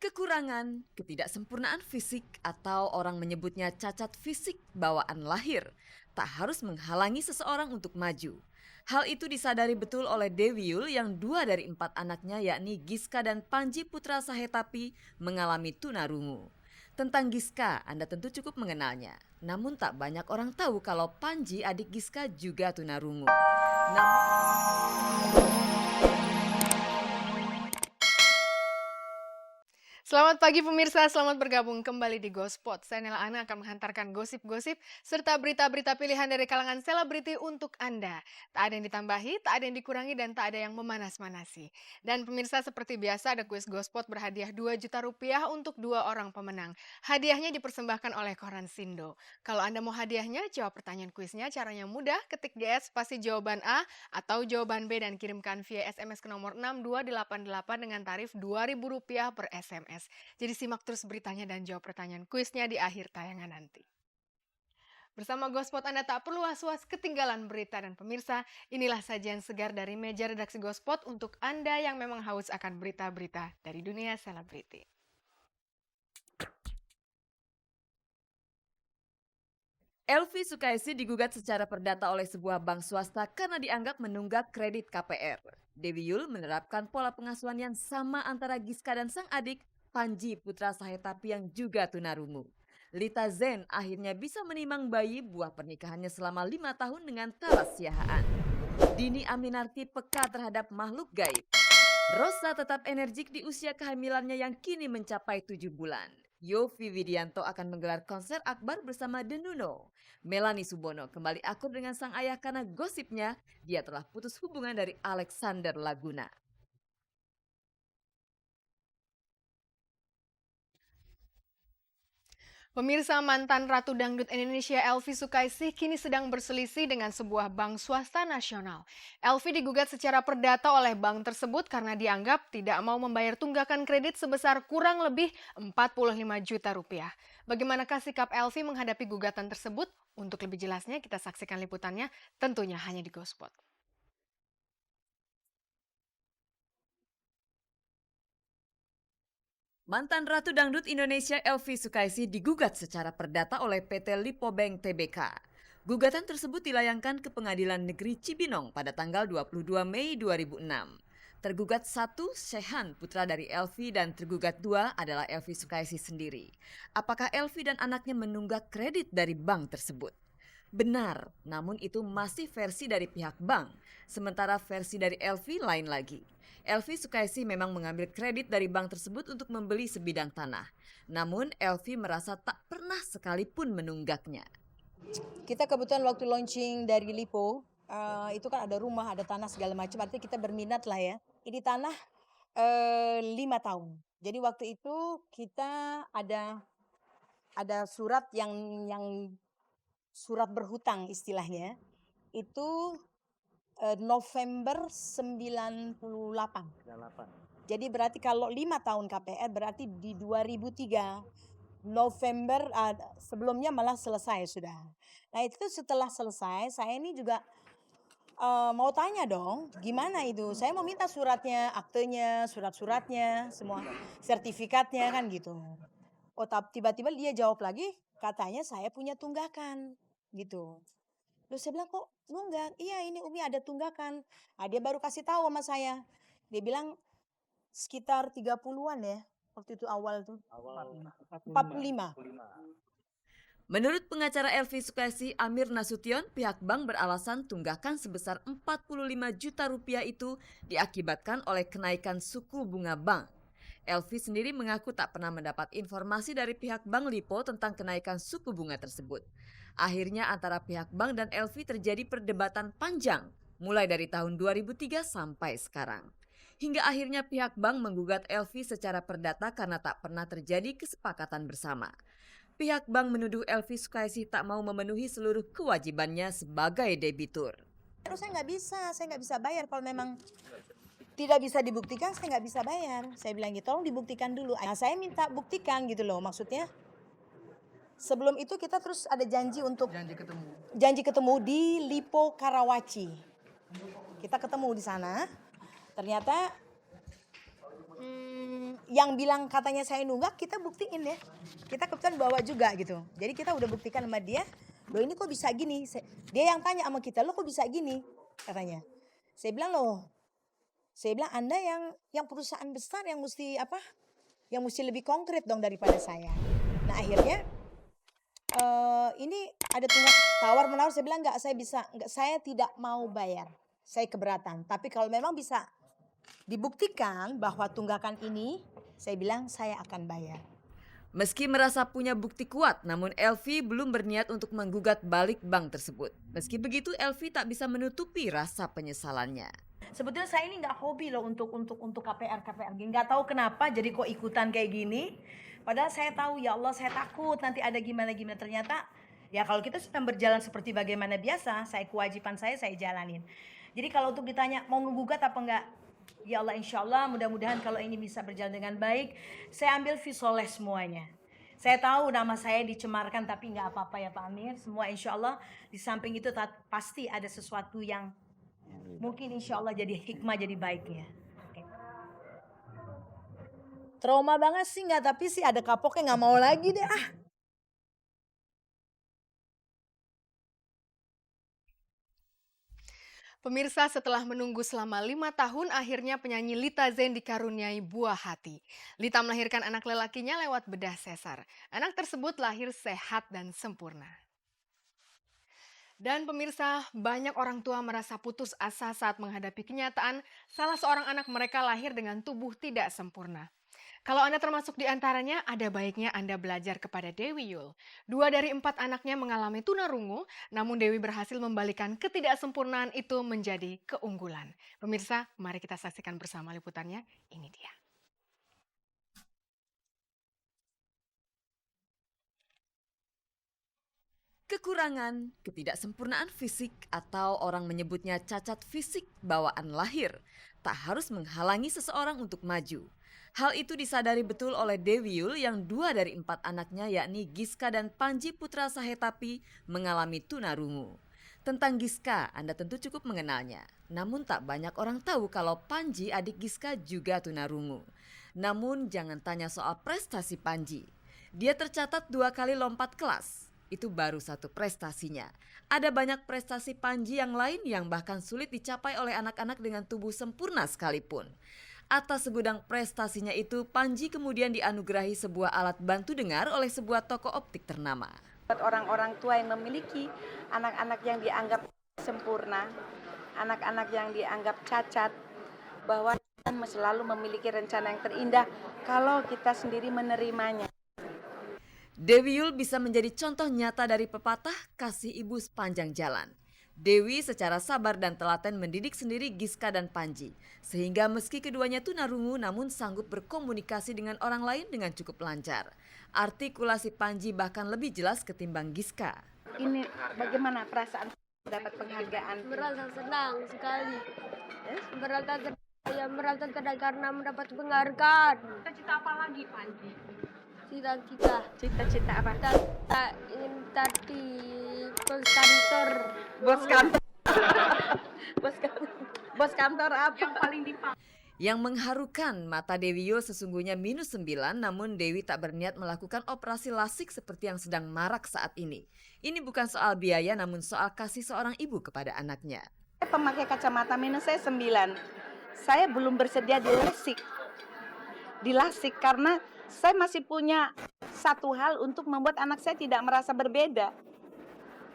kekurangan, ketidaksempurnaan fisik, atau orang menyebutnya cacat fisik bawaan lahir, tak harus menghalangi seseorang untuk maju. Hal itu disadari betul oleh Dewi Yul yang 2 dari 4 anaknya yakni Giska dan Panji Putra Sahetapi mengalami tunarungu. Tentang Giska, Anda tentu cukup mengenalnya. Namun tak banyak orang tahu kalau Panji adik Giska juga tunarungu. Selamat pagi pemirsa, selamat bergabung kembali di Gospot. Saya Nela Ana akan menghantarkan gosip-gosip serta berita-berita pilihan dari kalangan selebriti untuk Anda. Tak ada yang ditambahi, tak ada yang dikurangi, dan tak ada yang memanas-manasi. Dan pemirsa, seperti biasa ada kuis Gospot berhadiah 2 juta rupiah untuk 2 orang pemenang. Hadiahnya dipersembahkan oleh Koran Sindo. Kalau Anda mau hadiahnya, jawab pertanyaan kuisnya. Caranya mudah, ketik GS spasi jawaban A atau jawaban B dan kirimkan via SMS ke nomor 6288 dengan tarif Rp2.000 per SMS. Jadi simak terus beritanya dan jawab pertanyaan kuisnya di akhir tayangan nanti. Bersama Gospot Anda tak perlu was-was ketinggalan berita, dan pemirsa, inilah sajian segar dari meja redaksi Gospot untuk Anda yang memang haus akan berita-berita dari dunia selebriti. Elvi Sukaisi digugat secara perdata oleh sebuah bank swasta karena dianggap menunggak kredit KPR. Dewi Yul menerapkan pola pengasuhan yang sama antara Giska dan sang adik, Panji Putra Sahetapi yang juga tunarungu. Lita Zen akhirnya bisa menimang bayi buah pernikahannya selama 5 tahun dengan Tarasiahaan. Dini Aminarti peka terhadap makhluk gaib. Rosa tetap energik di usia kehamilannya yang kini mencapai 7 bulan. Yovie Widianto akan menggelar konser akbar bersama The Nuno. Melanie Subono kembali akur dengan sang ayah karena gosipnya dia telah putus hubungan dari Alexander Laguna. Pemirsa, mantan Ratu Dangdut Indonesia Elvi Sukaisih kini sedang berselisih dengan sebuah bank swasta nasional. Elvi digugat secara perdata oleh bank tersebut karena dianggap tidak mau membayar tunggakan kredit sebesar kurang lebih 45 juta rupiah. Bagaimanakah sikap Elvi menghadapi gugatan tersebut? Untuk lebih jelasnya kita saksikan liputannya tentunya hanya di Gospot. Mantan Ratu Dangdut Indonesia Elvi Sukaisih digugat secara perdata oleh PT Lipo Bank Tbk. Gugatan tersebut dilayangkan ke Pengadilan Negeri Cibinong pada tanggal 22 Mei 2006. Tergugat 1 Shehan, putra dari Elvi, dan tergugat 2 adalah Elvi Sukaisih sendiri. Apakah Elvi dan anaknya menunggak kredit dari bank tersebut? Benar, namun itu masih versi dari pihak bank. Sementara versi dari Elvi lain lagi. Elvi Sukaisih memang mengambil kredit dari bank tersebut untuk membeli sebidang tanah. Namun Elvi merasa tak pernah sekalipun menunggaknya. Kita kebetulan waktu launching dari Lipo, itu kan ada rumah, ada tanah segala macam, artinya kita berminat lah ya. Ini tanah 5 tahun. Jadi waktu itu kita ada surat yang surat berhutang istilahnya. Itu November 98. Jadi berarti kalau 5 tahun KPR berarti di 2003 November, sebelumnya malah selesai sudah. Nah itu setelah selesai saya ini juga mau tanya dong gimana itu. Saya mau minta suratnya, aktenya, surat-suratnya, semua sertifikatnya kan gitu. Oh tiba-tiba dia jawab lagi katanya saya punya tunggakan gitu. Terus saya bilang kok nunggak? Iya ini Umi ada tunggakan. Dia baru kasih tahu sama saya. Dia bilang sekitar 30-an ya. Waktu itu awal tuh. 45. Menurut pengacara Elvi Sukaisih Amir Nasution, pihak bank beralasan tunggakan sebesar 45 juta rupiah itu diakibatkan oleh kenaikan suku bunga bank. Elvi sendiri mengaku tak pernah mendapat informasi dari pihak Bank Lipo tentang kenaikan suku bunga tersebut. Akhirnya antara pihak bank dan Elvi terjadi perdebatan panjang, mulai dari tahun 2003 sampai sekarang. Hingga akhirnya pihak bank menggugat Elvi secara perdata karena tak pernah terjadi kesepakatan bersama. Pihak bank menuduh Elvi Sukaisih tak mau memenuhi seluruh kewajibannya sebagai debitur. Terus saya nggak bisa bayar kalau memang tidak bisa dibuktikan, saya nggak bisa bayar. Saya bilang gitu, tolong dibuktikan dulu. Nah, saya minta buktikan gitu loh, maksudnya. Sebelum itu kita terus ada janji untuk janji ketemu di Lipo Karawaci. Kita ketemu di sana. Ternyata yang bilang katanya saya nunggak, kita buktiin ya. Kita kebetulan bawa juga gitu. Jadi kita udah buktikan sama dia, loh ini kok bisa gini. Dia yang tanya sama kita, lo kok bisa gini katanya. Saya bilang Anda yang perusahaan besar yang mesti apa? Yang mesti lebih konkret dong daripada saya. Nah akhirnya ini ada tawar menawar, saya bilang enggak, saya tidak mau bayar. Saya keberatan. Tapi kalau memang bisa dibuktikan bahwa tunggakan ini, saya bilang saya akan bayar. Meski merasa punya bukti kuat, namun Elvi belum berniat untuk menggugat balik bank tersebut. Meski begitu, Elvi tak bisa menutupi rasa penyesalannya. Sebetulnya saya ini nggak hobi loh untuk KPR gini. Nggak tahu kenapa jadi kok ikutan kayak gini. Padahal saya tahu ya Allah, saya takut nanti ada gimana. Ternyata ya kalau kita sedang berjalan seperti bagaimana biasa, kewajiban saya jalanin. Jadi kalau untuk ditanya mau menggugat apa enggak, ya Allah insya Allah mudah-mudahan kalau ini bisa berjalan dengan baik. Saya ambil visoleh semuanya. Saya tahu nama saya dicemarkan tapi nggak apa-apa ya Pak Amir. Semua insya Allah di samping itu pasti ada sesuatu yang mungkin insya Allah jadi hikmah, jadi baiknya. Oke. Trauma banget sih nggak, tapi sih ada kapoknya nggak mau lagi deh ah. Pemirsa, setelah menunggu selama 5 tahun, akhirnya penyanyi Lita Zain dikaruniai buah hati. Lita melahirkan anak lelakinya lewat bedah sesar. Anak tersebut lahir sehat dan sempurna. Dan pemirsa, banyak orang tua merasa putus asa saat menghadapi kenyataan salah seorang anak mereka lahir dengan tubuh tidak sempurna. Kalau Anda termasuk di antaranya, ada baiknya Anda belajar kepada Dewi Yul. 2 dari 4 anaknya mengalami tunarungu, namun Dewi berhasil membalikan ketidaksempurnaan itu menjadi keunggulan. Pemirsa, mari kita saksikan bersama liputannya. Ini dia. Kekurangan, ketidaksempurnaan fisik, atau orang menyebutnya cacat fisik bawaan lahir, tak harus menghalangi seseorang untuk maju. Hal itu disadari betul oleh Dewi Yul yang 2 dari 4 anaknya yakni Giska dan Panji Putra Sahetapi mengalami tunarungu. Tentang Giska, Anda tentu cukup mengenalnya. Namun tak banyak orang tahu kalau Panji adik Giska juga tunarungu. Namun jangan tanya soal prestasi Panji. Dia tercatat 2 kali lompat kelas. Itu baru satu prestasinya. Ada banyak prestasi Panji yang lain yang bahkan sulit dicapai oleh anak-anak dengan tubuh sempurna sekalipun. Atas segudang prestasinya itu, Panji kemudian dianugerahi sebuah alat bantu dengar oleh sebuah toko optik ternama. Buat orang-orang tua yang memiliki anak-anak yang dianggap sempurna, anak-anak yang dianggap cacat, bahwa kita selalu memiliki rencana yang terindah kalau kita sendiri menerimanya. Dewi Yul bisa menjadi contoh nyata dari pepatah kasih ibu sepanjang jalan. Dewi secara sabar dan telaten mendidik sendiri Giska dan Panji. Sehingga meski keduanya tunarungu namun sanggup berkomunikasi dengan orang lain dengan cukup lancar. Artikulasi Panji bahkan lebih jelas ketimbang Giska. Ini bagaimana perasaan dapat penghargaan? Merasa senang sekali. Merasa senang karena mendapat penghargaan. Cita-cita apa lagi, Panji? Cita-cita apa? Kita ingin tadi bos kantor. Bos kantor. Bos kantor apa? Yang paling dipakai. Yang mengharukan, mata Dewi Yul sesungguhnya -9, namun Dewi tak berniat melakukan operasi lasik seperti yang sedang marak saat ini. Ini bukan soal biaya namun soal kasih seorang ibu kepada anaknya. Saya pemakai kacamata minus saya 9. Saya belum bersedia dilasik karena saya masih punya satu hal untuk membuat anak saya tidak merasa berbeda.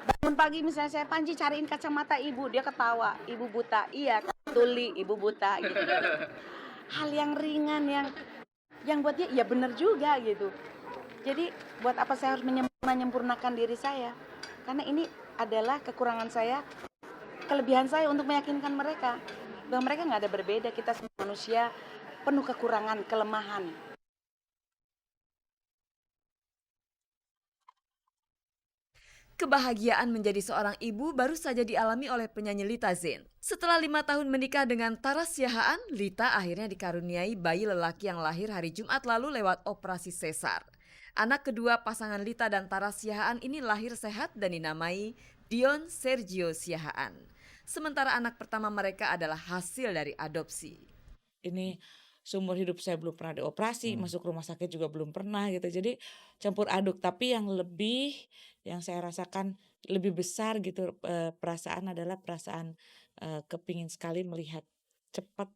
Bangun pagi misalnya saya, Panji cariin kacamata ibu, dia ketawa, ibu buta. Iya, Tuli, ibu buta gitu. Hal yang ringan yang buat dia ya benar juga gitu. Jadi buat apa saya harus menyempurnakan diri saya? Karena ini adalah kekurangan saya, kelebihan saya untuk meyakinkan mereka bahwa mereka nggak ada berbeda. Kita semua manusia penuh kekurangan, kelemahan. Kebahagiaan menjadi seorang ibu baru saja dialami oleh penyanyi Lita Zain. Setelah 5 tahun menikah dengan Taras Siahaan, Lita akhirnya dikaruniai bayi lelaki yang lahir hari Jumat lalu lewat operasi sesar. Anak kedua pasangan Lita dan Taras Siahaan ini lahir sehat dan dinamai Dion Sergio Siahaan. Sementara anak pertama mereka adalah hasil dari adopsi. Ini seumur hidup saya belum pernah dioperasi, Hmm. masuk rumah sakit juga belum pernah gitu. Jadi campur aduk, tapi yang saya rasakan lebih besar gitu perasaan adalah perasaan kepingin sekali melihat cepat